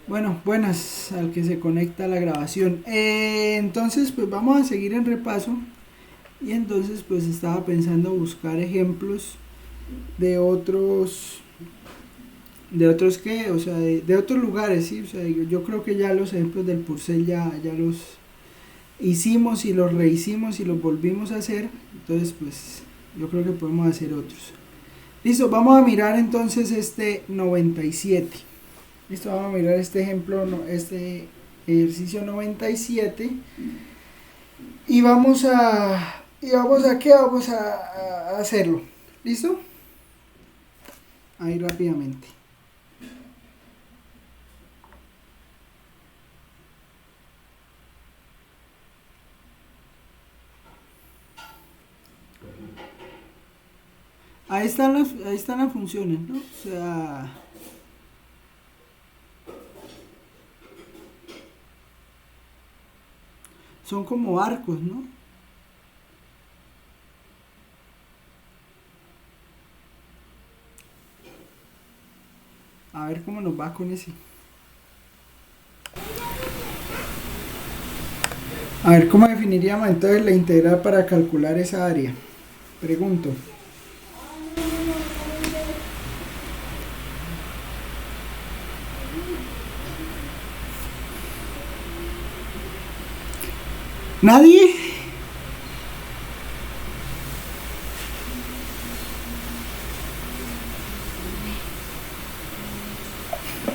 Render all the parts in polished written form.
Bueno, buenas al que se conecta a la grabación. Entonces, pues vamos a seguir en repaso. Y entonces, pues estaba pensando buscar ejemplos de otros que, o sea, de otros lugares, ¿sí? O sea, yo creo que ya los ejemplos del Purcell ya los hicimos y los rehicimos y los volvimos a hacer. Entonces, pues yo creo que podemos hacer otros. Listo, vamos a mirar entonces este 97. Listo, vamos a mirar este ejemplo, este ejercicio 97 y vamos a qué vamos a hacerlo. ¿Listo? Ahí rápidamente. Ahí están las funciones, ¿no? O sea, son como arcos, ¿no? A ver cómo nos va con ese. A ver cómo definiríamos entonces la integral para calcular esa área. Pregunto. ¿Nadie?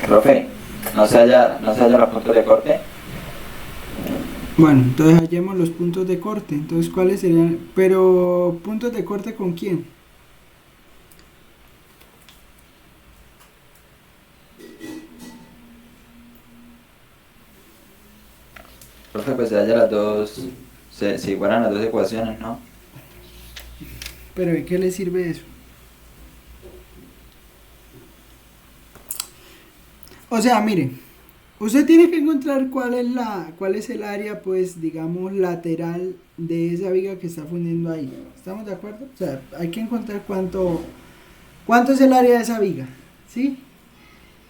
Profe, no se halla los puntos de corte. Bueno, entonces hallemos los puntos de corte. Entonces, ¿cuáles serían? Pero, ¿puntos de corte con quién? Profe, pues se halla las dos, se igualan las dos ecuaciones, ¿no? Pero ¿de qué le sirve eso? O sea, mire, usted tiene que encontrar cuál es el área, pues, digamos, lateral de esa viga que está fundiendo ahí. ¿Estamos de acuerdo? O sea, hay que encontrar cuánto es el área de esa viga, ¿sí?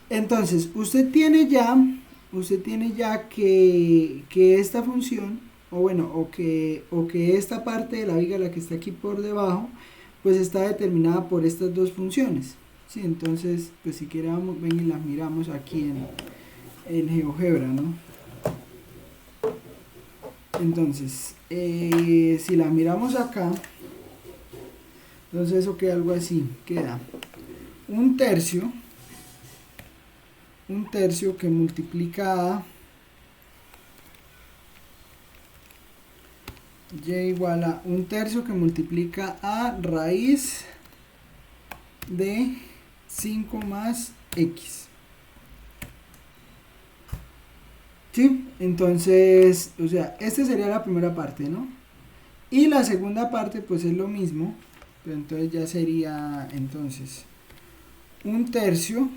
Entonces, usted tiene ya que esta función, o bueno, o que esta parte de la viga, la que está aquí por debajo, pues está determinada por estas dos funciones. Sí, entonces, pues si queramos, ven y las miramos aquí en GeoGebra, ¿no? Entonces, si las miramos acá, entonces eso queda algo así, queda un tercio, un tercio que multiplica a y igual a un tercio que multiplica a raíz de 5 más x. ¿Sí? Entonces, o sea, esta sería la primera parte, ¿no? Y la segunda parte, pues es lo mismo, pero entonces ya sería, entonces, un tercio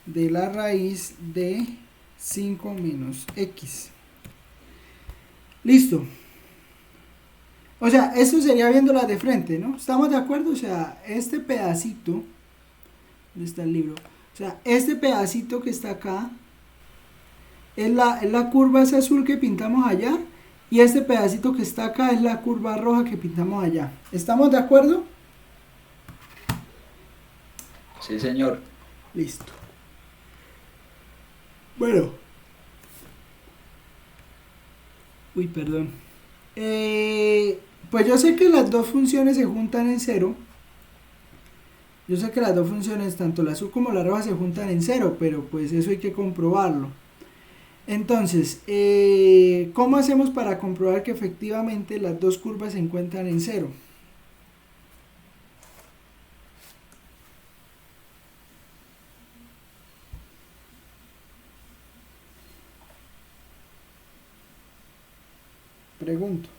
de la raíz de 5 menos x. Listo. O sea, esto sería viéndola de frente, ¿no? ¿Estamos de acuerdo? O sea, este pedacito, ¿dónde está el libro? O sea, este pedacito que está acá es la curva esa azul que pintamos allá. Y este pedacito que está acá es la curva roja que pintamos allá. ¿Estamos de acuerdo? Sí, señor. Listo. Bueno. Uy, perdón. Pues yo sé que las dos funciones se juntan en cero. Yo sé que las dos funciones, tanto la azul como la roja, se juntan en cero, pero pues eso hay que comprobarlo. Entonces, ¿cómo hacemos para comprobar que efectivamente las dos curvas se encuentran en cero? Pregunto.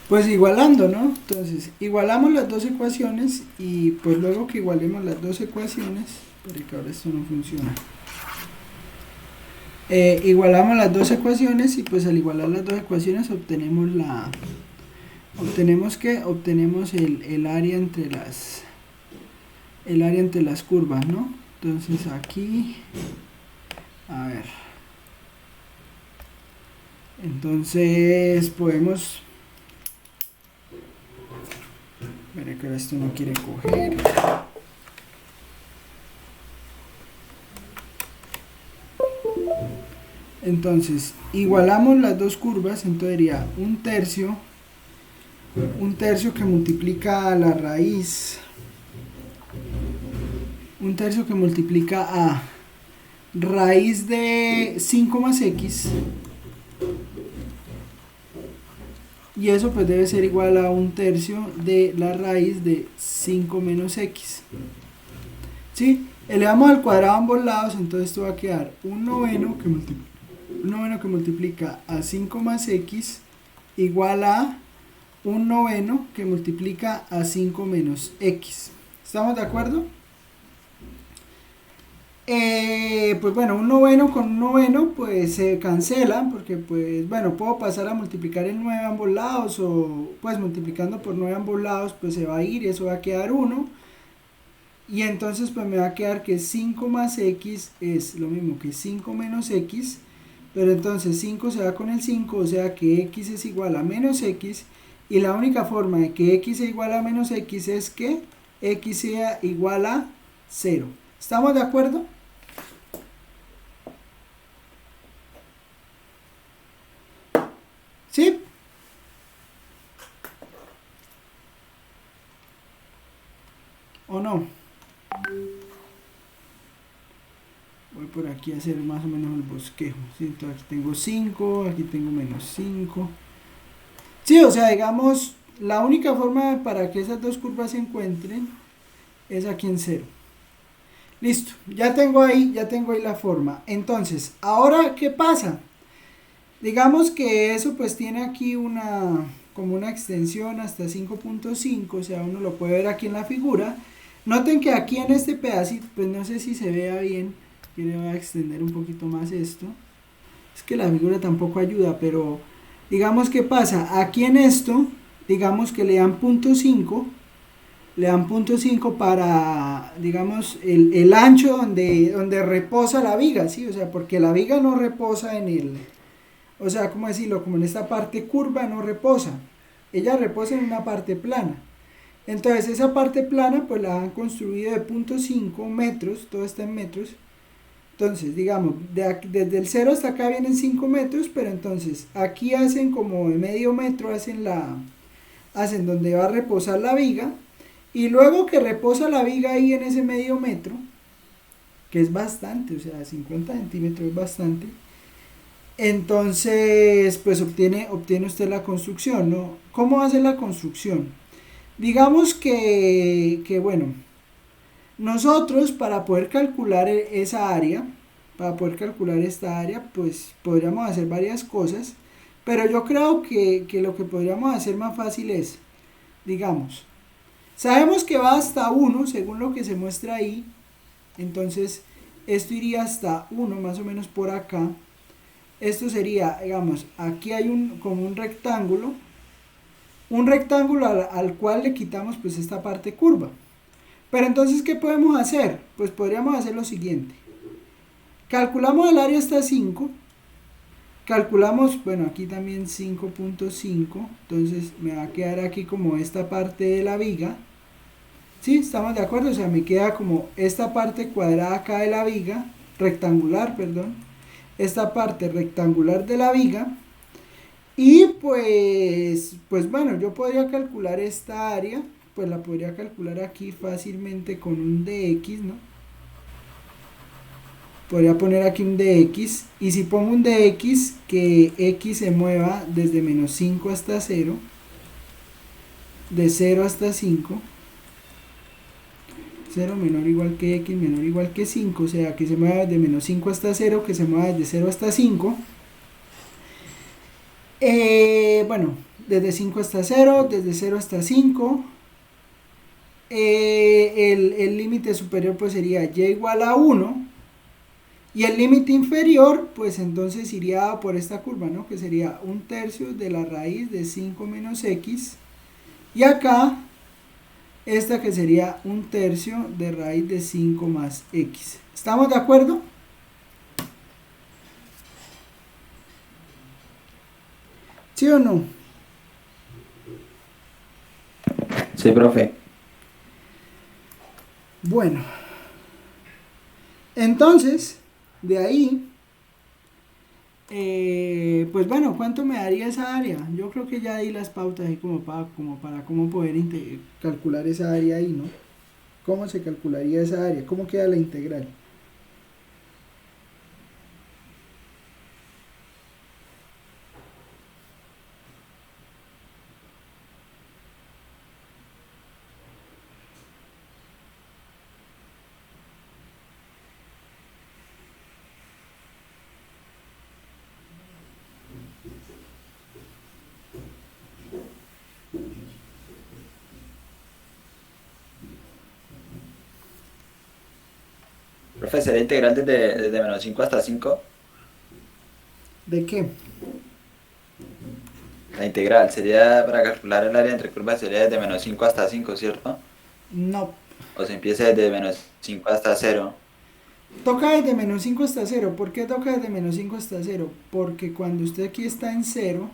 Pues igualando, ¿no? Entonces, igualamos las dos ecuaciones y pues luego que igualemos las dos ecuaciones, pero que ahora esto no funciona. Igualamos las dos ecuaciones y pues al igualar las dos ecuaciones obtenemos obtenemos el área entre las curvas, ¿no? Entonces aquí, a ver, entonces podemos, espera que ahora esto no quiere coger. Entonces igualamos las dos curvas, entonces sería un tercio que multiplica la raíz, un tercio que multiplica a raíz de 5 más x, y eso pues debe ser igual a un tercio de la raíz de 5 menos x. ¿Sí? Elevamos al cuadrado a ambos lados, entonces esto va a quedar un noveno que multiplica a 5 más x igual a un noveno que multiplica a 5 menos x. ¿Estamos de acuerdo? Pues bueno, un noveno con un noveno pues se cancelan porque pues bueno, puedo pasar a multiplicar el 9 a ambos lados, o pues multiplicando por 9 a ambos lados pues se va a ir y eso va a quedar 1, y entonces pues me va a quedar que 5 más x es lo mismo que 5 menos x, pero entonces 5 se va con el 5, o sea que x es igual a menos x, y la única forma de que x sea igual a menos x es que x sea igual a 0. ¿Estamos de acuerdo? ¿Sí? ¿O no? Voy por aquí a hacer más o menos el bosquejo, ¿sí? Entonces aquí tengo 5, aquí tengo menos 5. Sí, o sea, digamos, la única forma para que esas dos curvas se encuentren es aquí en 0. Listo, ya tengo ahí la forma. Entonces, ahora, ¿qué pasa? Digamos que eso pues tiene aquí como una extensión hasta 5.5, o sea, uno lo puede ver aquí en la figura. Noten que aquí en este pedacito, pues no sé si se vea bien, yo le voy a extender un poquito más esto. Es que la figura tampoco ayuda, pero digamos que pasa, aquí en esto, digamos que le dan 0.5 para, digamos, el ancho donde reposa la viga, ¿sí? O sea, porque la viga no reposa o sea, ¿cómo decirlo? Como en esta parte curva no reposa, ella reposa en una parte plana. Entonces esa parte plana pues la han construido de 0.5 metros, todo está en metros. Entonces, digamos, desde el 0 hasta acá vienen 5 metros, pero entonces aquí hacen como de medio metro, hacen donde va a reposar la viga, y luego que reposa la viga ahí en ese medio metro, que es bastante, o sea, 50 centímetros es bastante, entonces pues obtiene usted la construcción, ¿no? ¿Cómo hace la construcción? Digamos que bueno, nosotros para poder calcular esa área, para poder calcular esta área, pues podríamos hacer varias cosas, pero yo creo que lo que podríamos hacer más fácil es, digamos, sabemos que va hasta 1 según lo que se muestra ahí, entonces esto iría hasta 1 más o menos por acá. Esto sería, digamos, aquí hay como un rectángulo al cual le quitamos pues esta parte curva. Pero entonces, ¿qué podemos hacer? Pues podríamos hacer lo siguiente. Calculamos el área hasta 5. Calculamos, bueno, aquí también 5.5. Entonces me va a quedar aquí como esta parte de la viga. ¿Sí? ¿Estamos de acuerdo? O sea, me queda como esta parte cuadrada acá de la viga, rectangular, perdón. Esta parte rectangular de la viga. Y pues bueno, yo podría calcular esta área, pues la podría calcular aquí fácilmente con un dx, ¿no? Podría poner aquí un dx, y si pongo un dx, que x se mueva desde menos 5 hasta 0, de 0 hasta 5, 0 menor o igual que x menor o igual que 5, o sea que se mueva desde menos 5 hasta 0, que se mueva desde 0 hasta 5. Bueno, desde 5 hasta 0, desde 0 hasta 5. El límite superior pues sería y igual a 1. Y el límite inferior, pues entonces iría por esta curva, ¿no? Que sería 1/3 de la raíz de 5 menos x. Y acá, esta que sería 1/3 de raíz de 5 más x. ¿Estamos de acuerdo? ¿Sí o no? Sí, profe. Bueno. Entonces, de ahí, pues bueno, ¿cuánto me daría esa área? Yo creo que ya di las pautas ahí como para cómo poder calcular esa área ahí, ¿no? ¿Cómo se calcularía esa área? ¿Cómo queda la integral? Profe, ¿sería integral desde menos 5 hasta 5? ¿De qué? La integral sería, para calcular el área entre curvas, sería desde menos 5 hasta 5, ¿cierto? No. O se empieza desde menos 5 hasta 0. Toca desde menos 5 hasta 0. ¿Por qué toca desde menos 5 hasta 0? Porque cuando usted aquí está en 0,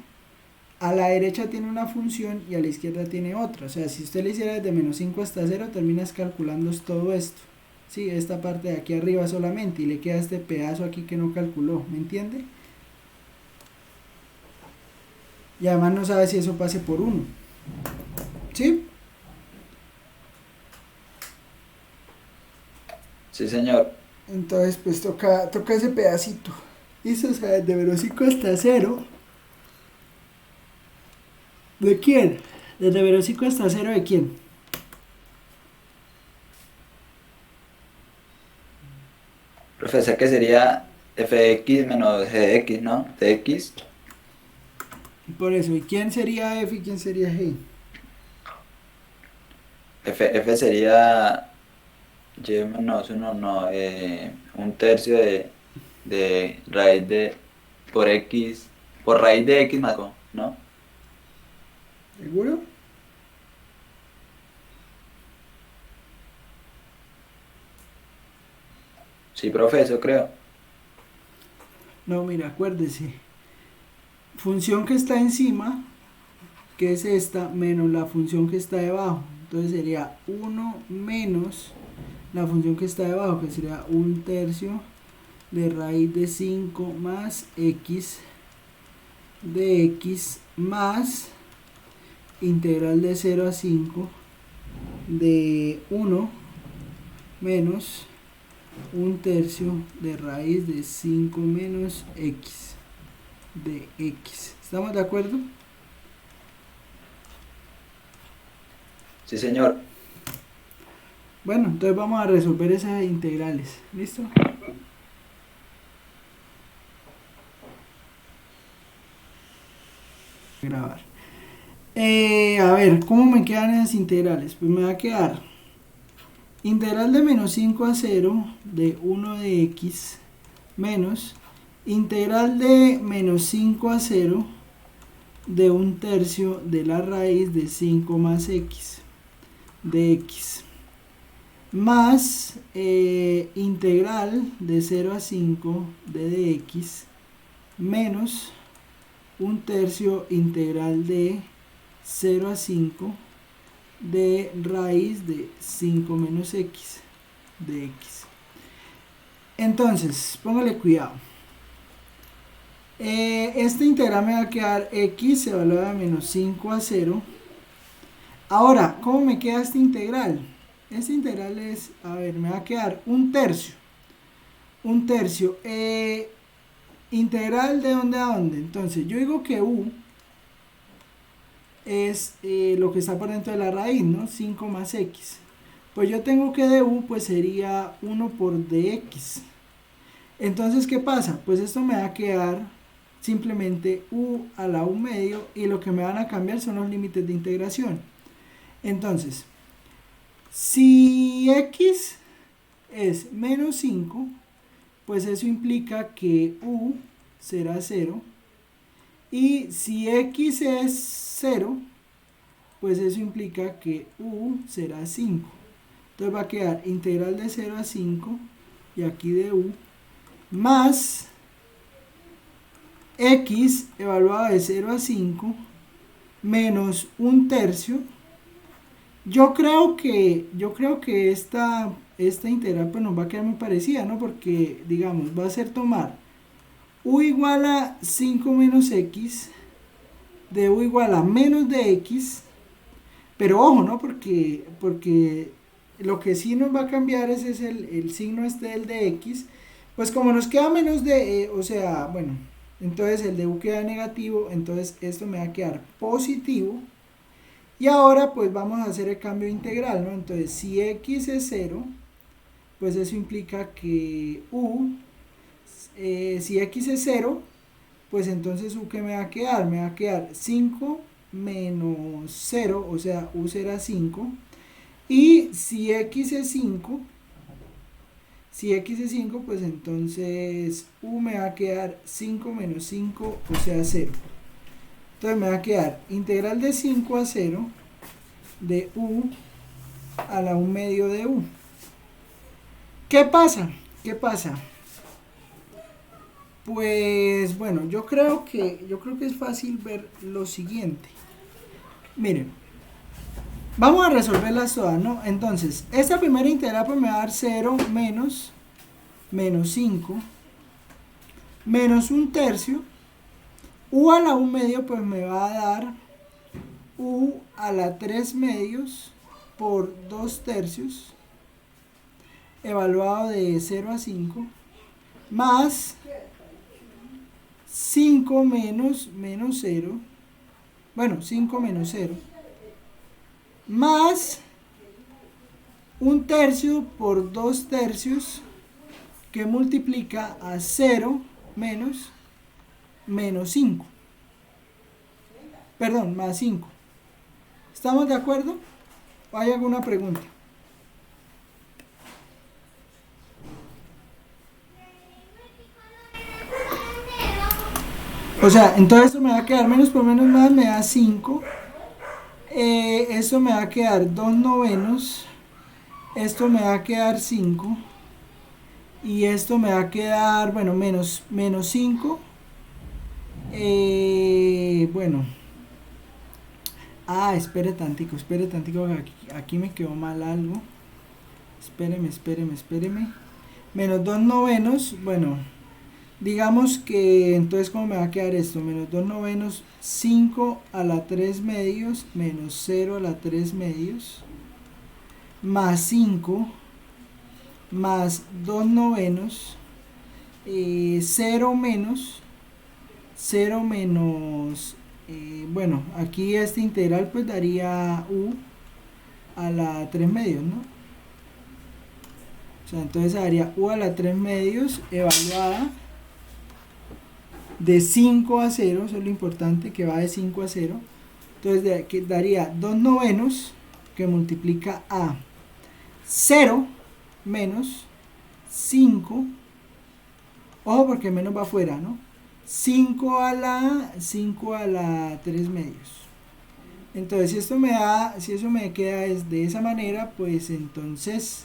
a la derecha tiene una función y a la izquierda tiene otra. O sea, si usted le hiciera desde menos 5 hasta 0, terminas calculando todo esto. Sí, esta parte de aquí arriba solamente y le queda este pedazo aquí que no calculó. ¿Me entiende? Y además no sabe si eso pase por 1. ¿Sí? Sí, señor. Entonces pues toca ese pedacito. ¿Listo? O sea, desde menos 5 hasta 0. ¿De quién? Desde menos 5 hasta 0, ¿de quién? Profe, sé que sería fx menos gx, ¿no? De x. Por eso, ¿y quién sería F y quién sería G? F sería y menos 1, no. 1/3 de raíz de por x, por raíz de x más 1, ¿no? ¿Seguro? Sí, profe, eso creo. No, mira, acuérdese. Función que está encima, que es esta, menos la función que está debajo. Entonces sería 1 menos la función que está debajo, que sería 1/3 de raíz de 5 más x de x más integral de 0 a 5 de 1 menos 1/3 de raíz de 5 menos x de x. ¿Estamos de acuerdo? Sí, señor. Bueno, entonces vamos a resolver esas integrales. ¿Listo? Grabar. A ver, ¿cómo me quedan esas integrales? Pues me va a quedar integral de menos 5 a 0 de 1 de x menos integral de menos 5 a 0 de 1/3 de la raíz de 5 más x de x más integral de 0 a 5 de dx menos 1/3 integral de 0 a 5 de raíz de 5 menos x de x. Entonces, póngale cuidado. Esta integral me va a quedar x se evalúa de menos 5 a 0. Ahora, ¿cómo me queda esta integral? Esta integral es, a ver, me va a quedar 1/3. 1/3. Integral de dónde a dónde. Entonces, yo digo que u es lo que está por dentro de la raíz, ¿no? 5 más x. Pues yo tengo que de u pues sería 1 por dx. Entonces, ¿qué pasa? Pues esto me va a quedar simplemente u a la u medio, y lo que me van a cambiar son los límites de integración. Entonces, si x es menos 5, pues eso implica que u será 0, y si x es 0, pues eso implica que u será 5. Entonces va a quedar integral de 0 a 5, y aquí de u, más x evaluado de 0 a 5, menos 1/3. Yo creo que esta integral pues nos va a quedar muy parecida, ¿no? Porque, digamos, va a ser tomar u igual a 5 menos x, de u igual a menos de x, pero ojo, ¿no? Porque lo que sí nos va a cambiar es el signo este del de x, pues como nos queda menos de, o sea, bueno, entonces el de u queda negativo, entonces esto me va a quedar positivo. Y ahora pues vamos a hacer el cambio integral, ¿no? Entonces si x es 0, pues eso implica que u, si x es 0, pues entonces u, ¿qué me va a quedar? Me va a quedar 5 menos 0, o sea, u será 5. Y si x es 5, pues entonces u me va a quedar 5 menos 5, o sea 0. Entonces me va a quedar integral de 5 a 0 de u a la u medio de u. ¿Qué pasa? Pues bueno, yo creo que es fácil ver lo siguiente. Miren, vamos a resolverlas todas, ¿no? Entonces, esta primera integral pues me va a dar 0 menos 5 menos 1/3. U a la u medio pues me va a dar u a la 3 medios por 2/3 evaluado de 0 a 5 más 5 menos 0, bueno, 5 menos 0 más 1/3 por 2/3 que multiplica a 0 menos 5. Perdón, más 5. ¿Estamos de acuerdo? ¿O hay alguna pregunta? O sea, entonces esto me va a quedar menos por menos más, me da 5. Esto me va a quedar 2 novenos. Esto me va a quedar 5. Y esto me va a quedar, bueno, menos 5. Bueno. Espere tantico, aquí me quedó mal algo. Espéreme. Menos 2 novenos, bueno, digamos que entonces ¿cómo me va a quedar esto? Menos 2 novenos, 5 a la 3 medios, menos 0 a la 3 medios, más 5, más 2 novenos, 0 menos, bueno, aquí este integral pues daría u a la 3 medios, ¿no? O sea, entonces daría u a la 3 medios evaluada de 5 a 0, eso es lo importante, que va de 5 a 0. Entonces daría 2 novenos que multiplica a 0 menos 5, ojo porque menos va afuera, ¿no? 5 a la 3 medios. Entonces si eso me queda es de esa manera, pues entonces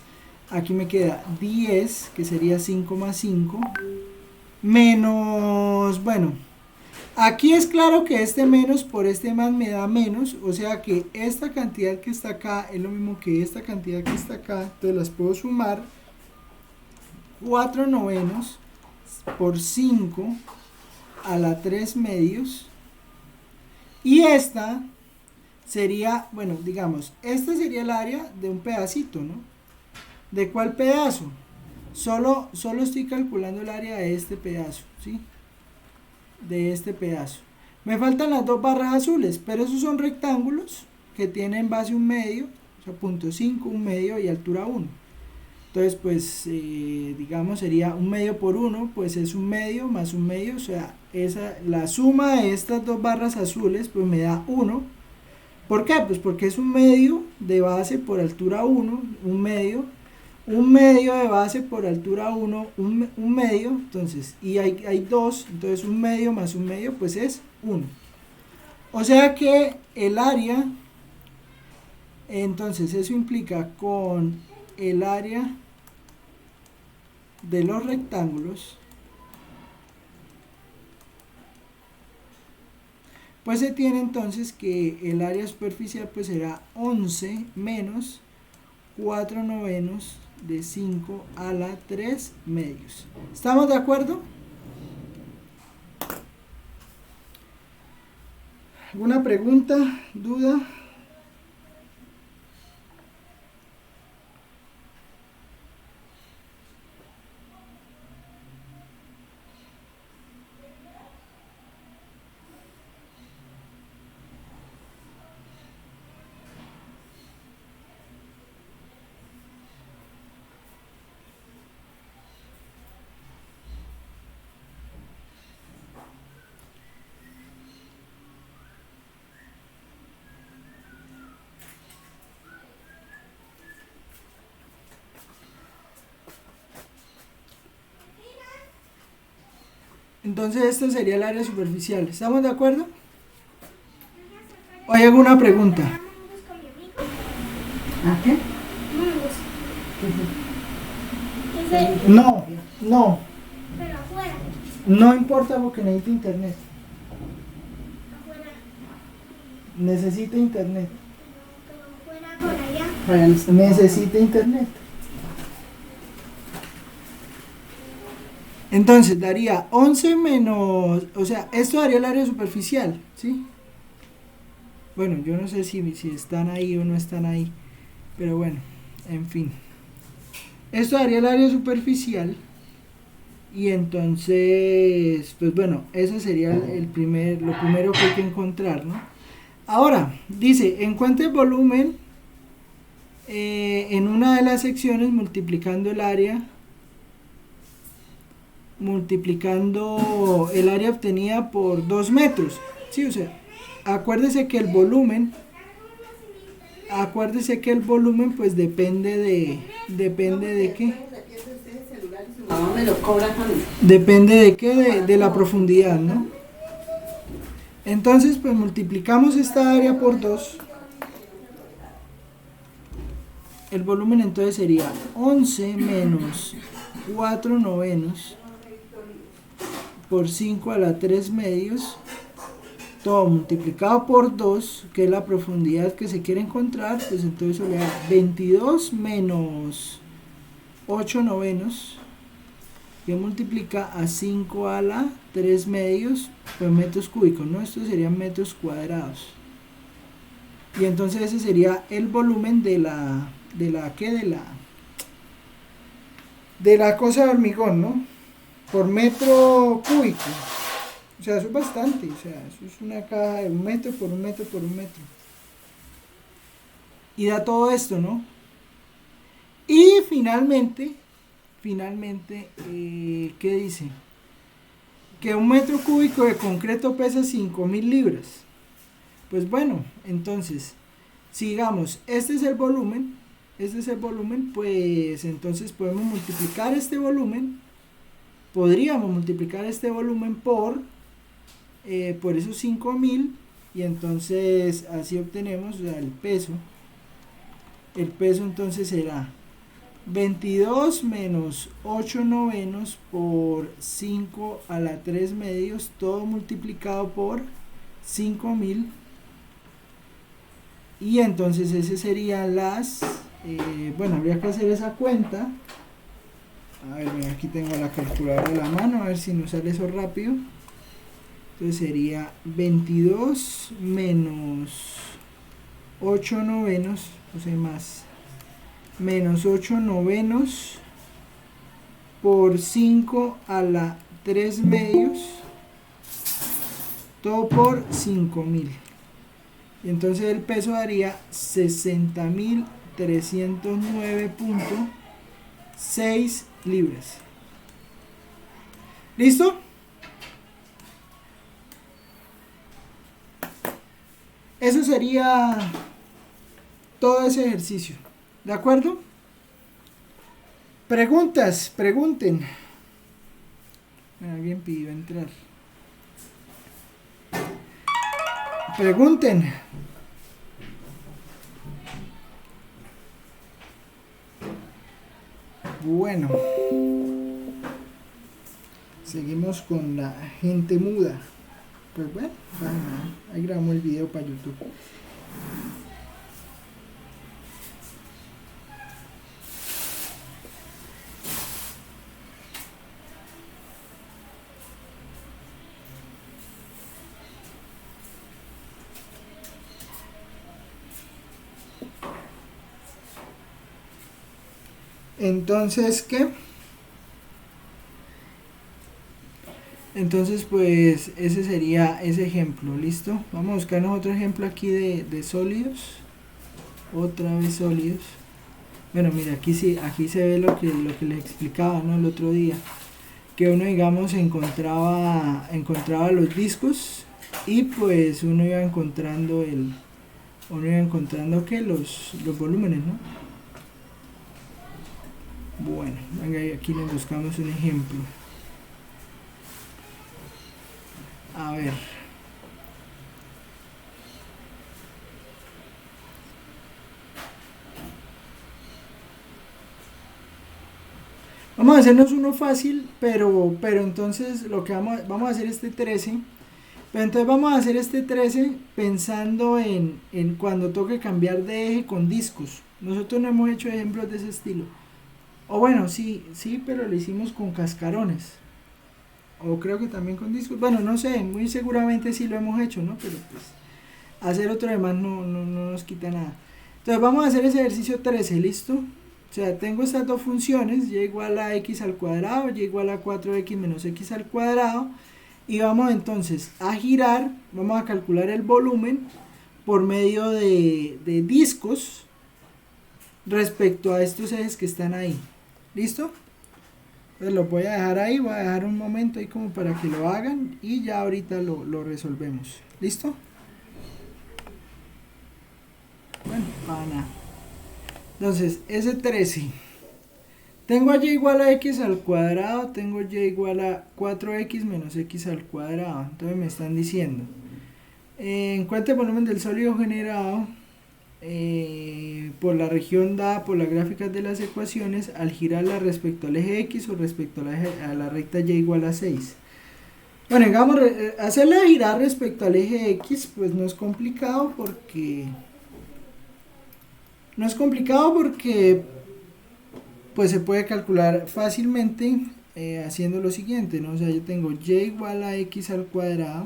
aquí me queda 10, que sería 5 más 5, menos, bueno, aquí es claro que este menos por este más me da menos, o sea que esta cantidad que está acá es lo mismo que esta cantidad que está acá, entonces las puedo sumar. 4 novenos por 5 a la 3 medios, y esta sería, bueno, digamos, esta sería el área de un pedacito, ¿no? ¿De cuál pedazo? Solo estoy calculando el área de este pedazo, ¿sí? De este pedazo. Me faltan las dos barras azules, pero esos son rectángulos que tienen base 1 medio, o sea, punto 5, 1 medio y altura 1. Entonces, pues, digamos, sería 1/2 por 1, pues es 1/2 más 1/2, o sea, la suma de estas dos barras azules, pues me da 1. ¿Por qué? Pues porque es 1/2 de base por altura 1, 1/2 de base por altura 1, 1/2, entonces, y hay 2, entonces 1/2 más 1/2, pues es 1. O sea que el área, entonces eso implica con el área de los rectángulos, pues se tiene entonces que el área superficial pues será 11 menos 4/9 de 5 a la 3/2. ¿Estamos de acuerdo? ¿Alguna pregunta, duda? Entonces esto sería el área superficial. ¿Estamos de acuerdo? ¿O hay alguna pregunta? ¿A qué? No, no. Pero afuera. No importa porque necesita internet. Afuera. Necesita internet. Pero afuera por allá. Necesita internet. Entonces daría 11 menos, o sea, esto daría el área superficial, ¿sí? Bueno, yo no sé si están ahí o no están ahí, pero bueno, en fin. Esto daría el área superficial y entonces, pues bueno, eso sería lo primero que hay que encontrar, ¿no? Ahora, dice, encuentre el volumen en una de las secciones multiplicando el área obtenida por 2 metros. Sí, o sea, acuérdese que el volumen pues depende de qué. Depende de qué, de la profundidad, ¿no? Entonces, pues multiplicamos esta área por 2. El volumen entonces sería 11 menos 4/9 por 5 a la 3/2, todo multiplicado por 2, que es la profundidad que se quiere encontrar, pues entonces eso le da 22 menos 8/9, que multiplica a 5 a la 3/2, pues metros cúbicos, ¿no? Estos serían metros cuadrados. Y entonces ese sería el volumen de la cosa de hormigón, ¿no? Por metro cúbico. O sea, eso es bastante. O sea, eso es una caja de 1 metro por 1 metro por 1 metro. Y da todo esto, ¿no? Y finalmente, ¿qué dice? Que 1 metro cúbico de concreto pesa 5.000 libras. Pues bueno, entonces, sigamos, este es el volumen, pues entonces podríamos multiplicar este volumen por esos 5.000 y entonces así obtenemos, o sea, el peso entonces será 22 menos 8/9 por 5 a la 3/2, todo multiplicado por 5.000. Y entonces ese sería bueno, habría que hacer esa cuenta. A ver, mira, aquí tengo la calculadora a la mano, a ver si nos sale eso rápido. Entonces sería 22 menos 8/9, o sea, menos 8/9 por 5 a la 3/2, todo por 5.000. Y entonces el peso daría 60.309.0 6 libras. ¿Listo? Eso sería todo ese ejercicio. ¿De acuerdo? Preguntas, pregunten. Alguien pidió entrar. Pregunten. Bueno. Seguimos con la gente muda. Pues bueno, ahí grabamos el video para YouTube. Entonces, ¿qué? Entonces, pues, ese sería ese ejemplo, ¿listo? Vamos a buscarnos otro ejemplo aquí de sólidos. Otra vez sólidos. Bueno, mira, aquí sí, aquí se ve lo que les explicaba, ¿no? El otro día. Que uno, digamos, encontraba los discos y pues uno iba encontrando ¿qué? Los volúmenes, ¿no? Bueno, venga, aquí les buscamos un ejemplo. A ver. Vamos a hacernos uno fácil, pero entonces lo que vamos a hacer este 13. Pero entonces vamos a hacer este 13 pensando en cuando toque cambiar de eje con discos. Nosotros no hemos hecho ejemplos de ese estilo. O bueno, sí, pero lo hicimos con cascarones. O creo que también con discos. Bueno, no sé, muy seguramente sí lo hemos hecho, ¿no? Pero pues hacer otro demás no nos quita nada. Entonces vamos a hacer ese ejercicio 13, ¿listo? O sea, tengo estas dos funciones, y igual a x al cuadrado, y igual a 4x menos x al cuadrado. Y vamos entonces a girar, vamos a calcular el volumen por medio de discos respecto a estos ejes que están ahí. ¿Listo? Pues lo voy a dejar ahí, voy a dejar un momento ahí como para que lo hagan y ya ahorita lo resolvemos. ¿Listo? Bueno, para nada. Entonces, ese 13. Tengo y igual a x al cuadrado, tengo y igual a 4x menos x al cuadrado. Entonces me están diciendo, encuentra el volumen del sólido generado por la región dada por las gráficas de las ecuaciones al girarla respecto al eje x o respecto a la recta y igual a 6. Bueno, digamos, hacerla girar respecto al eje x pues no es complicado porque pues se puede calcular fácilmente haciendo lo siguiente, ¿no? O sea, yo tengo y igual a x al cuadrado,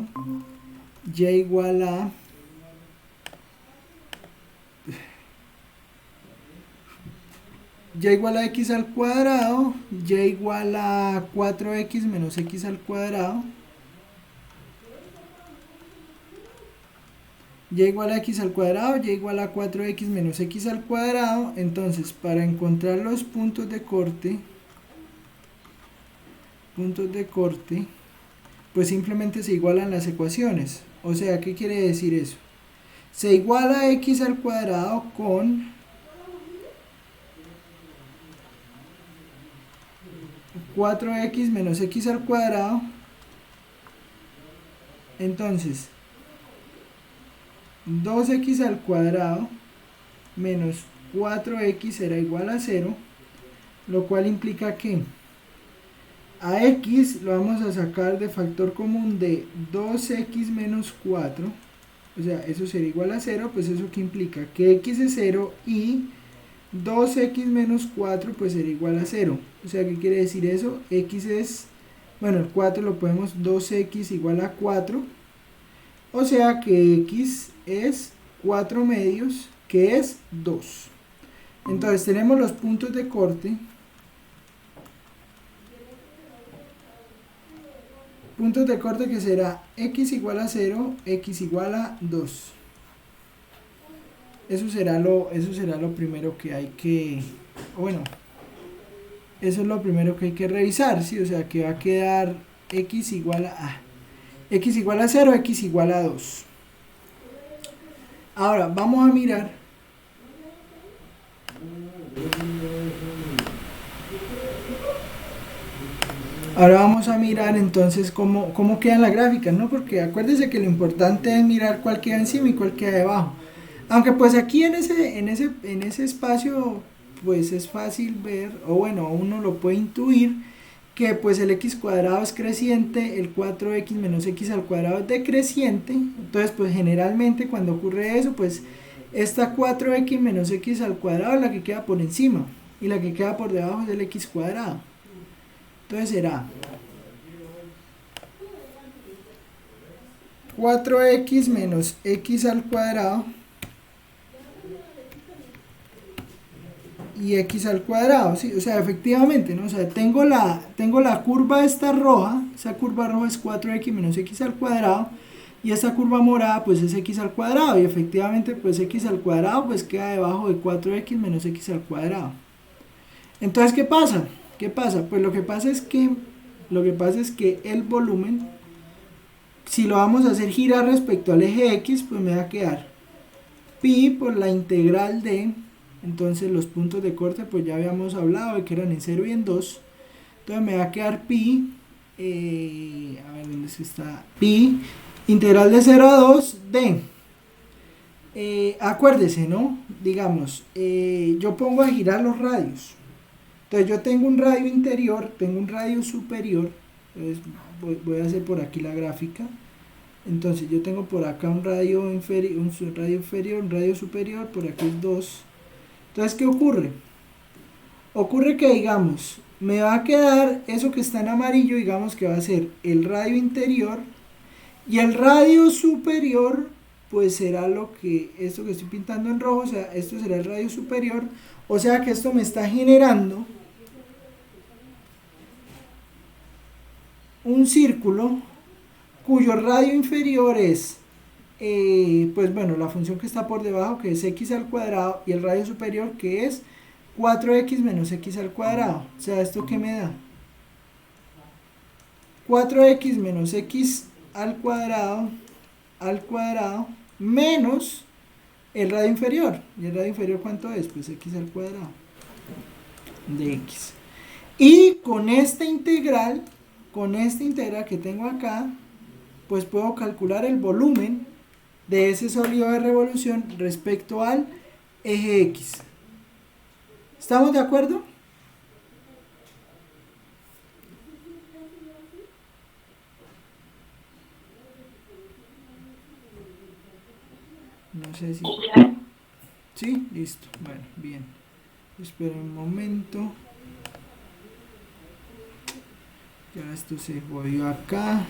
y igual a x al cuadrado, y igual a 4x menos x al cuadrado, y igual a x al cuadrado, y igual a 4x menos x al cuadrado. Entonces, para encontrar los puntos de corte, pues simplemente se igualan las ecuaciones. O sea, ¿qué quiere decir eso? Se iguala x al cuadrado con 4x menos x al cuadrado. Entonces 2x al cuadrado menos 4x será igual a 0, lo cual implica que a x lo vamos a sacar de factor común de 2x menos 4, o sea, eso será igual a 0, pues eso que implica que x es 0 y 2x menos 4 pues será igual a 0. O sea, ¿qué quiere decir eso? X es, bueno, el 4 lo podemos 2x igual a 4. O sea que x es 4 medios, que es 2. Entonces tenemos los puntos de corte. Puntos de corte que será x igual a 0, x igual a 2. Eso será lo primero que hay que... Bueno, Eso es lo primero que hay que revisar, ¿sí? O sea que va a quedar x igual a x igual a 0, x igual a 2. Ahora vamos a mirar entonces cómo quedan las gráficas, ¿no? Porque acuérdense que lo importante es mirar cuál queda encima y cuál queda debajo. Aunque pues aquí en ese espacio pues es fácil ver, o bueno, uno lo puede intuir, que pues el x cuadrado es creciente, el 4x menos x al cuadrado es decreciente. Entonces pues generalmente cuando ocurre eso, pues esta 4x menos x al cuadrado es la que queda por encima, y la que queda por debajo es el x cuadrado. Entonces será 4x menos x al cuadrado y x al cuadrado, ¿sí? O sea, efectivamente, ¿no? O sea, tengo la curva esta roja, esa curva roja es 4x menos x al cuadrado, y esta curva morada pues es x al cuadrado, y efectivamente pues x al cuadrado pues queda debajo de 4x menos x al cuadrado. Entonces, ¿qué pasa? ¿Qué pasa? Pues lo que pasa es que el volumen, si lo vamos a hacer girar respecto al eje x, pues me va a quedar pi por la integral de, entonces los puntos de corte pues ya habíamos hablado de que eran en 0 y en 2, entonces me va a quedar pi, a ver dónde está, pi, integral de 0 a 2 de, acuérdese, ¿no? Digamos, yo pongo a girar los radios. Entonces yo tengo un radio interior, tengo un radio superior, entonces voy a hacer por aquí la gráfica. Entonces yo tengo por acá un radio inferior, un radio superior, por aquí es 2. Entonces, ¿qué ocurre? Ocurre que, digamos, me va a quedar eso que está en amarillo, digamos que va a ser el radio interior, y el radio superior pues será esto que estoy pintando en rojo, o sea, esto será el radio superior, o sea que esto me está generando un círculo cuyo radio inferior es, pues bueno, la función que está por debajo, que es x al cuadrado, y el radio superior, que es 4x menos x al cuadrado. O sea, ¿esto qué me da? 4x menos x al cuadrado menos el radio inferior. ¿Y el radio inferior cuánto es? Pues x al cuadrado de x. Y con esta integral que tengo acá, pues puedo calcular el volumen de ese sólido de revolución respecto al eje X. ¿Estamos de acuerdo? No sé si... ¿Sí? Listo. Bueno, bien. Espera un momento. Ya esto se jodió acá.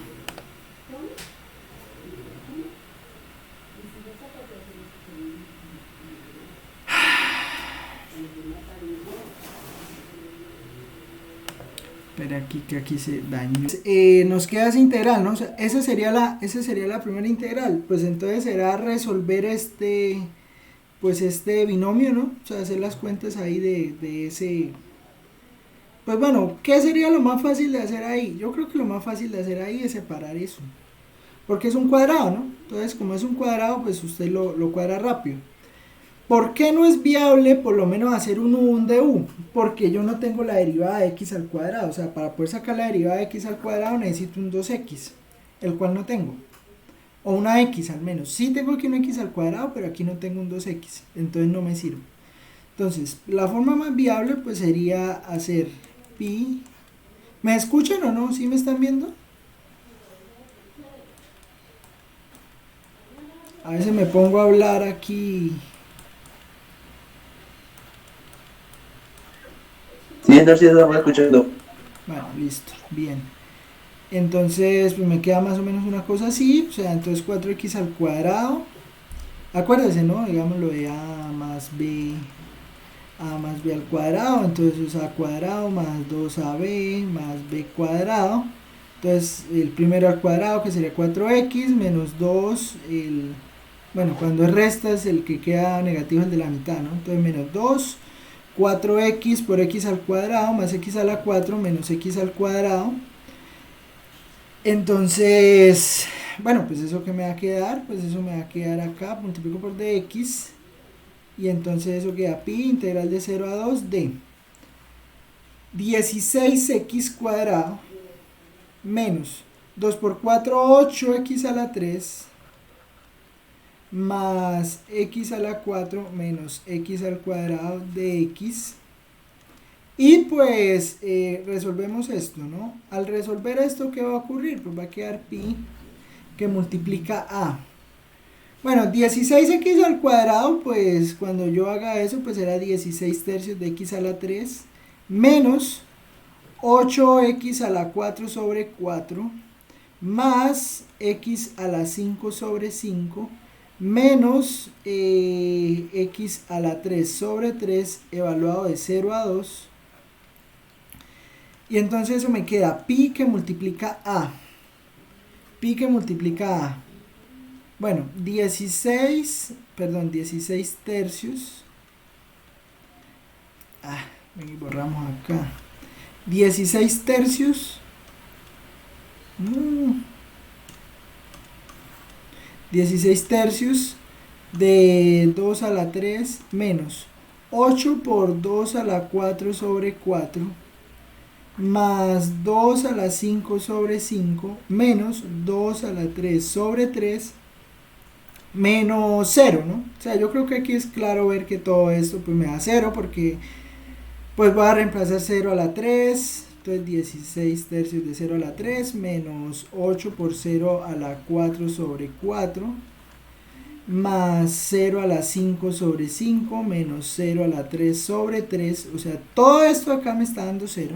Espera aquí que aquí se dañó. Nos queda esa integral, ¿no? O sea, esa sería la primera integral. Pues entonces será resolver este binomio, ¿no? O sea, hacer las cuentas ahí de ese... Pues bueno, ¿qué sería lo más fácil de hacer ahí? Yo creo que lo más fácil de hacer ahí es separar eso. Porque es un cuadrado, ¿no? Entonces, como es un cuadrado, pues usted lo cuadra rápido. ¿Por qué no es viable por lo menos hacer un u de u? Porque yo no tengo la derivada de x al cuadrado. O sea, para poder sacar la derivada de x al cuadrado necesito un 2x, el cual no tengo. O una x al menos. Sí tengo aquí un x al cuadrado, pero aquí no tengo un 2x. Entonces no me sirve. Entonces, la forma más viable pues sería hacer pi... ¿Me escuchan o no? ¿Sí me están viendo? A veces me pongo a hablar aquí... Sí, entonces estamos escuchando. Bueno, listo, bien. Entonces, pues me queda más o menos una cosa así, o sea, entonces 4x al cuadrado. Acuérdense, ¿no? Digamos lo de a más b al cuadrado, entonces es a cuadrado más 2ab más b cuadrado. Entonces, el primero al cuadrado, que sería 4x, menos 2, bueno, cuando es resta es el que queda negativo, el de la mitad, ¿no? Entonces, menos 2 4x por x al cuadrado más x a la 4 menos x al cuadrado. Entonces, bueno, pues eso que me va a quedar, pues eso me va a quedar acá, multiplico por dx, y entonces eso queda pi integral de 0 a 2 de 16x cuadrado menos 2 por 4, 8x a la 3 más x a la 4 menos x al cuadrado de x. Y pues resolvemos esto, ¿no? Al resolver esto, ¿qué va a ocurrir? Pues va a quedar pi que multiplica a. Bueno, 16x al cuadrado, pues cuando yo haga eso, pues será 16 tercios de x a la 3 menos 8x a la 4 sobre 4 más x a la 5 sobre 5 menos x a la 3 sobre 3 evaluado de 0 a 2. Y entonces eso me queda pi que multiplica a. Pi que multiplica a. Bueno, 16 tercios. Ven y borramos acá. 16 tercios. 16 tercios de 2 a la 3 menos 8 por 2 a la 4 sobre 4 más 2 a la 5 sobre 5 menos 2 a la 3 sobre 3 menos 0, ¿no? O sea, yo creo que aquí es claro ver que todo esto pues me da 0 porque pues voy a reemplazar 0 a la 3, entonces 16 tercios de 0 a la 3 menos 8 por 0 a la 4 sobre 4 más 0 a la 5 sobre 5 menos 0 a la 3 sobre 3, o sea, todo esto acá me está dando 0.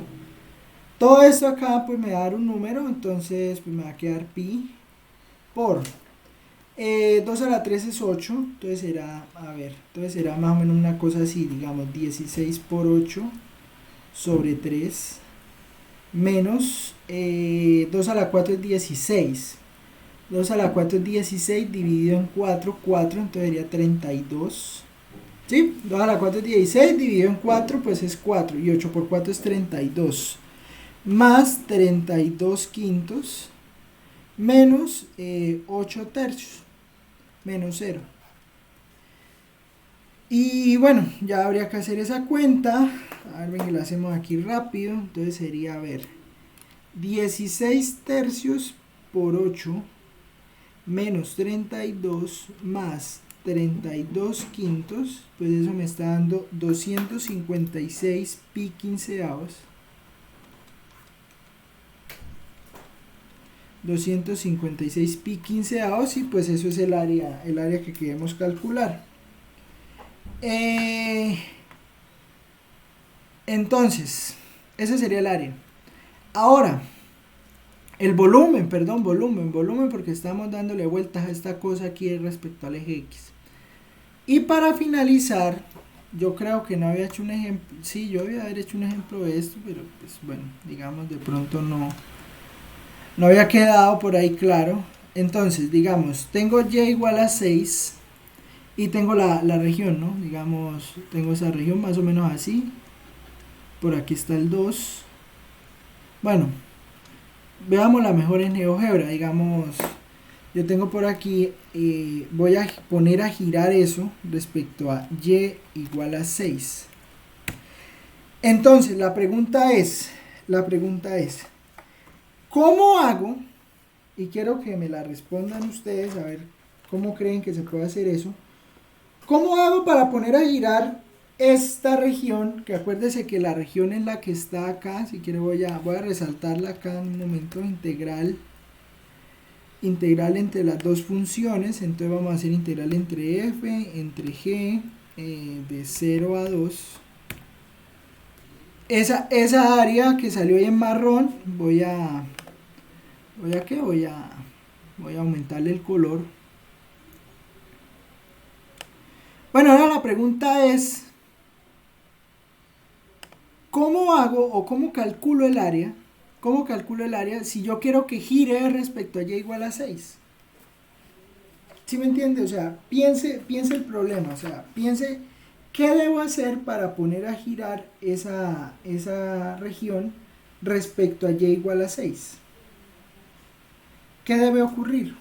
Todo esto acá pues me va a dar un número, entonces pues me va a quedar pi por 2 a la 3 es 8, entonces será más o menos una cosa así, digamos 16 por 8 sobre 3 menos 2 a la 4 es 16. 2 a la 4 es 16 dividido en 4, entonces sería 32. ¿Sí? 2 a la 4 es 16 dividido en 4, pues es 4. Y 8 por 4 es 32. Más 32 quintos menos 8 tercios. Menos 0. Y bueno, ya habría que hacer esa cuenta. A ver, ven, la hacemos aquí rápido. Entonces sería, a ver, 16 tercios por 8 menos 32 más 32 quintos, pues eso me está dando 256 pi quinceavos. 256 pi quinceavos, y pues eso es el área que queremos calcular. Entonces, ese sería el área. Ahora, el volumen, volumen porque estamos dándole vueltas a esta cosa aquí respecto al eje X. Y para finalizar, yo creo que no había hecho un ejemplo, sí, yo había hecho un ejemplo de esto, pero pues bueno, digamos de pronto no había quedado por ahí claro. Entonces, digamos, tengo y igual a 6 y tengo la región, ¿no? Digamos, tengo esa región más o menos así. Por aquí está el 2. Bueno, veámosla mejor en GeoGebra. Digamos, yo tengo por aquí, voy a poner a girar eso respecto a y igual a 6. Entonces, la pregunta es, ¿cómo hago? Y quiero que me la respondan ustedes, a ver cómo creen que se puede hacer eso. ¿Cómo hago para poner a girar esta región? Que acuérdense que la región es la que está acá. Si quiero voy a resaltarla acá en un momento. Integral entre las dos funciones. Entonces vamos a hacer integral entre f, entre g, de 0 a 2. Esa área que salió ahí en marrón, voy a aumentarle el color. Bueno, ahora la pregunta es, ¿cómo hago o cómo calculo el área? ¿Cómo calculo el área si yo quiero que gire respecto a y igual a 6? ¿Sí me entiende? O sea, piense el problema, o sea, piense ¿Qué debo hacer para poner a girar esa región respecto a y igual a 6? ¿Qué debe ocurrir?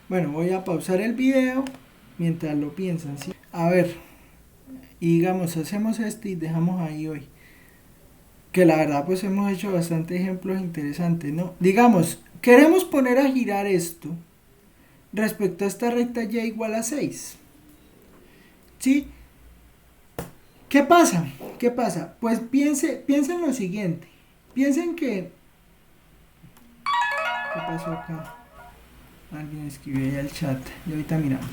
Bueno, voy a pausar el video mientras lo piensan, ¿sí? A ver, y digamos, hacemos esto y dejamos ahí hoy. Que la verdad pues hemos hecho bastantes ejemplos interesantes, ¿no? Digamos, queremos poner a girar esto respecto a esta recta y igual a 6. ¿Sí? ¿Qué pasa? ¿Qué pasa? Pues piensen lo siguiente. Piensen que... ¿Qué pasó acá? Alguien escribió ahí al chat y ahorita miramos.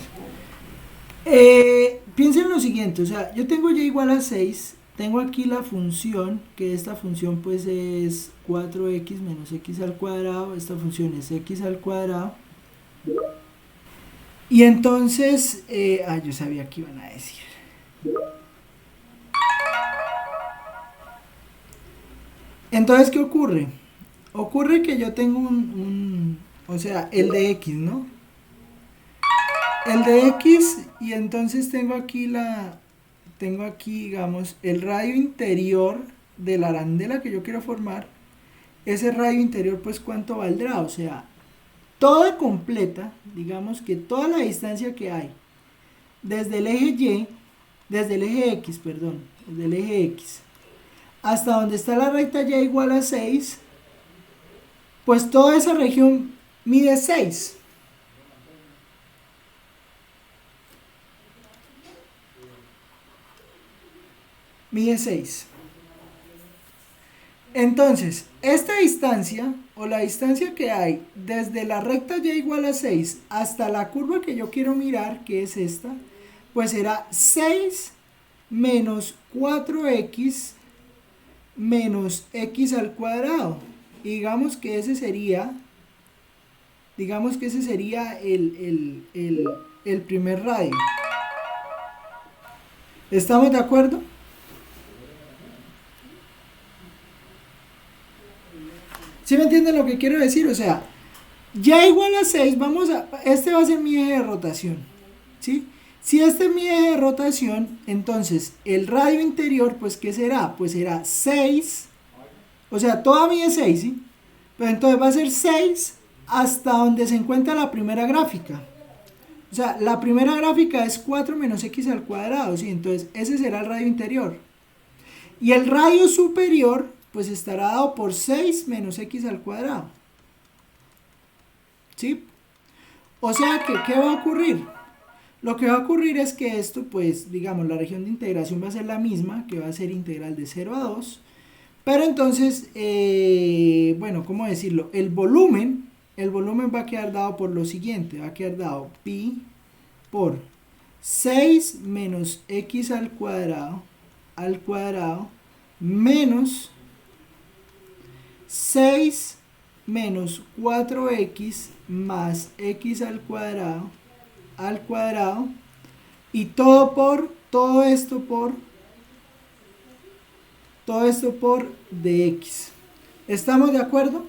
Piensen lo siguiente, o sea, yo tengo y igual a 6, tengo aquí la función, que esta función pues es 4x menos x al cuadrado, esta función es x al cuadrado, y entonces, yo sabía que iban a decir. Entonces, ¿qué ocurre? Ocurre que yo tengo o sea, el de x, ¿no? El de x, y entonces tengo aquí, digamos, el radio interior de la arandela que yo quiero formar. Ese radio interior, pues, ¿cuánto valdrá? O sea, toda completa, digamos que toda la distancia que hay desde el eje y, desde el eje x, perdón, desde el eje x, hasta donde está la recta y igual a 6, pues toda esa región mide 6. Mide 6. Entonces, esta distancia, o la distancia que hay desde la recta y igual a 6 hasta la curva que yo quiero mirar, que es esta, pues será 6 menos 4x menos x al cuadrado. Y digamos que ese sería el primer radio. ¿Estamos de acuerdo? ¿Sí me entienden lo que quiero decir? O sea, ya igual a 6, este va a ser mi eje de rotación, ¿sí? Si este es mi eje de rotación, entonces el radio interior, pues, ¿qué será? Pues será 6, o sea, toda mide 6, ¿sí? Pero entonces va a ser 6 hasta donde se encuentra la primera gráfica. O sea, la primera gráfica es 4 menos x al cuadrado, ¿sí? Entonces ese será el radio interior. Y el radio superior, pues estará dado por 6 menos x al cuadrado. ¿Sí? O sea que, ¿qué va a ocurrir? Lo que va a ocurrir es que esto, pues, digamos, la región de integración va a ser la misma, que va a ser integral de 0 a 2. Pero entonces, bueno, ¿cómo decirlo? El volumen va a quedar dado por lo siguiente. Va a quedar dado pi por 6 menos x al cuadrado menos 6 menos 4x más x al cuadrado, y todo esto por dx. ¿Estamos de acuerdo?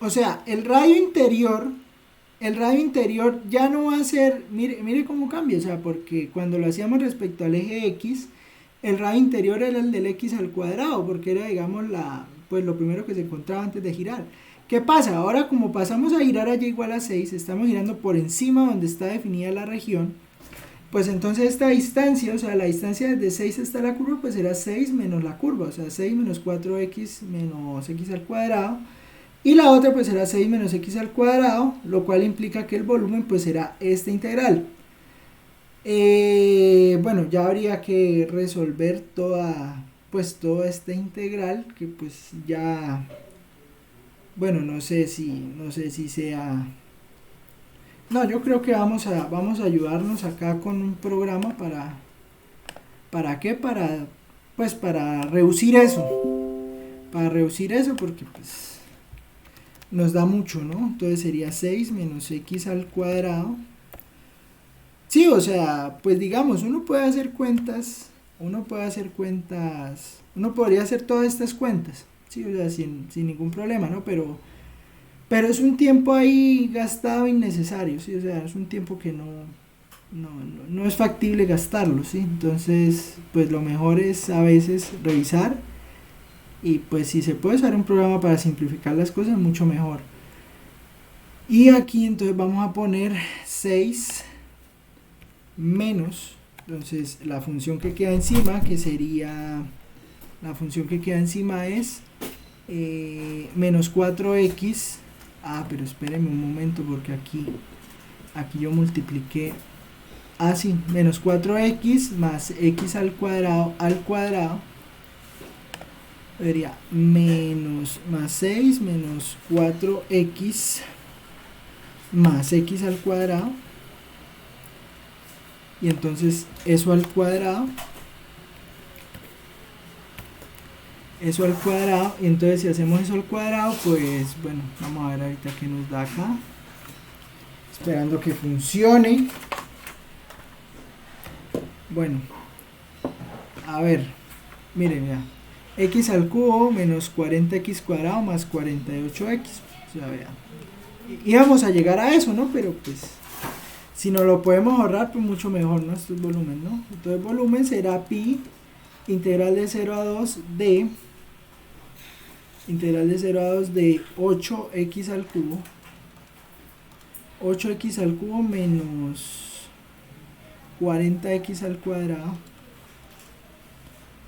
O sea, el radio interior ya no va a ser, mire cómo cambia, o sea, porque cuando lo hacíamos respecto al eje x, el radio interior era el del x al cuadrado, porque era, digamos, pues lo primero que se encontraba antes de girar. ¿Qué pasa? Ahora, como pasamos a girar a y igual a 6, estamos girando por encima donde está definida la región, pues entonces esta distancia, o sea, la distancia desde 6 hasta la curva, pues será 6 menos la curva, o sea, 6 menos 4x menos x al cuadrado, y la otra pues será 6 menos x al cuadrado, lo cual implica que el volumen pues será esta integral. Bueno, ya habría que resolver toda esta integral, que pues ya, bueno, no sé si sea No, yo creo que vamos a ayudarnos acá con un programa ¿para qué? Pues para reducir eso. Para reducir eso porque pues nos da mucho, ¿no? Entonces sería 6 menos x al cuadrado. Sí, o sea, pues digamos, uno podría hacer todas estas cuentas, sí, o sea, sin ningún problema, ¿no? Pero es un tiempo ahí gastado innecesario, sí, o sea, es un tiempo que no es factible gastarlo, sí. Entonces, pues lo mejor es a veces revisar y pues si se puede usar un programa para simplificar las cosas, mucho mejor. Y aquí entonces vamos a poner 6 menos, entonces la función que queda encima, la función que queda encima es menos 4x. Pero espérenme un momento porque aquí yo multipliqué, sí, menos 4x más x al cuadrado sería más 6 menos 4x más x al cuadrado, y entonces eso al cuadrado, y entonces si hacemos eso al cuadrado, pues bueno, vamos a ver ahorita qué nos da acá, esperando que funcione. Bueno, a ver, miren ya, x al cubo menos 40x cuadrado más 48x, o sea, vean, íbamos a llegar a eso, ¿no? Pero pues si no lo podemos ahorrar, pues mucho mejor, ¿no? Esto es volumen, ¿no? Entonces volumen será pi integral de 0 a 2 de 8x al cubo, 8x al cubo menos 40x al cuadrado,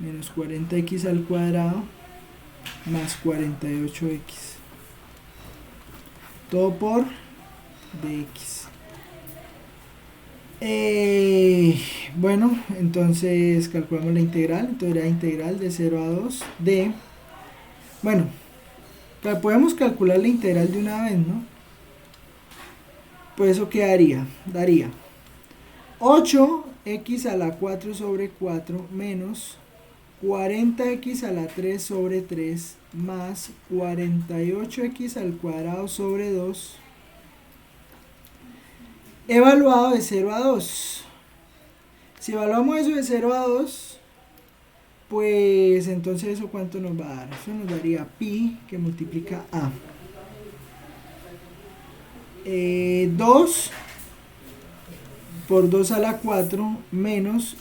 menos 40x al cuadrado más 48x, todo por dx. Bueno, entonces calculamos la integral, entonces la integral de 0 a 2 de, bueno, podemos calcular la integral de una vez, ¿no? Pues eso daría 8x a la 4 sobre 4 menos 40x a la 3 sobre 3 más 48x al cuadrado sobre 2 evaluado de 0 a 2. Si evaluamos eso de 0 a 2, pues entonces eso cuánto nos va a dar. Eso nos daría pi que multiplica a 2 por 2 a la 4 menos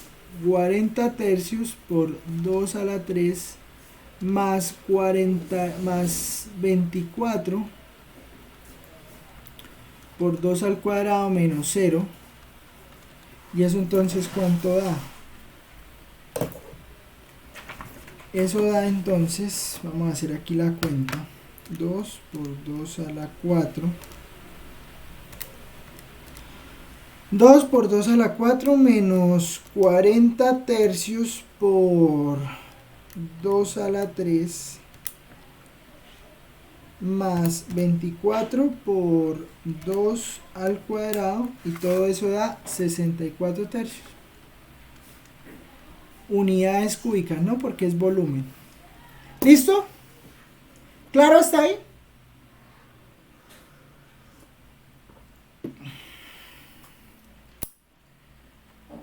40 tercios por 2 a la 3 más 24 por 2 al cuadrado menos 0. Y eso entonces ¿cuánto da? Eso da entonces, vamos a hacer aquí la cuenta, 2 por 2 a la 4, 2 por 2 a la 4 menos 40 tercios por 2 a la 3 más 24 por 2 al cuadrado, y todo eso da 64 tercios. Unidades cúbicas, ¿no? Porque es volumen. ¿Listo? ¿Claro hasta ahí?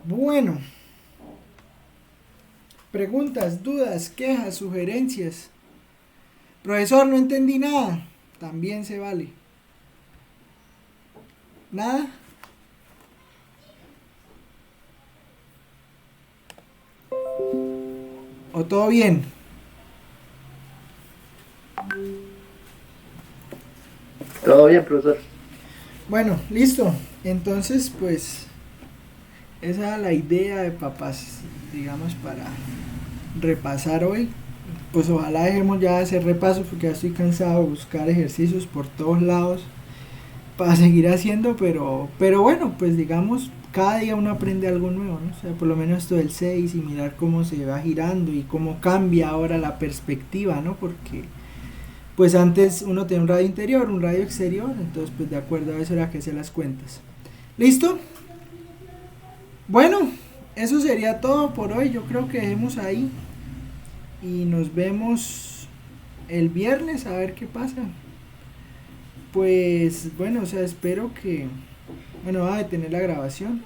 Bueno. Preguntas, dudas, quejas, sugerencias. Profesor, no entendí nada. También se vale. ¿Nada? ¿O todo bien? Todo bien, profesor. Bueno, listo. Entonces, pues, esa era la idea de papás, digamos, para repasar hoy. Pues ojalá dejemos ya de hacer repasos porque ya estoy cansado de buscar ejercicios por todos lados para seguir haciendo, pero bueno, pues digamos, cada día uno aprende algo nuevo, ¿no? O sea, por lo menos esto del 6 y mirar cómo se va girando y cómo cambia ahora la perspectiva, ¿no? Porque pues antes uno tenía un radio interior, un radio exterior, entonces pues de acuerdo a eso era que hacía las cuentas. ¿Listo? Bueno, eso sería todo por hoy. Yo creo que dejemos ahí. Y nos vemos el viernes a ver qué pasa. Pues bueno, o sea, espero que... Bueno, va a detener la grabación.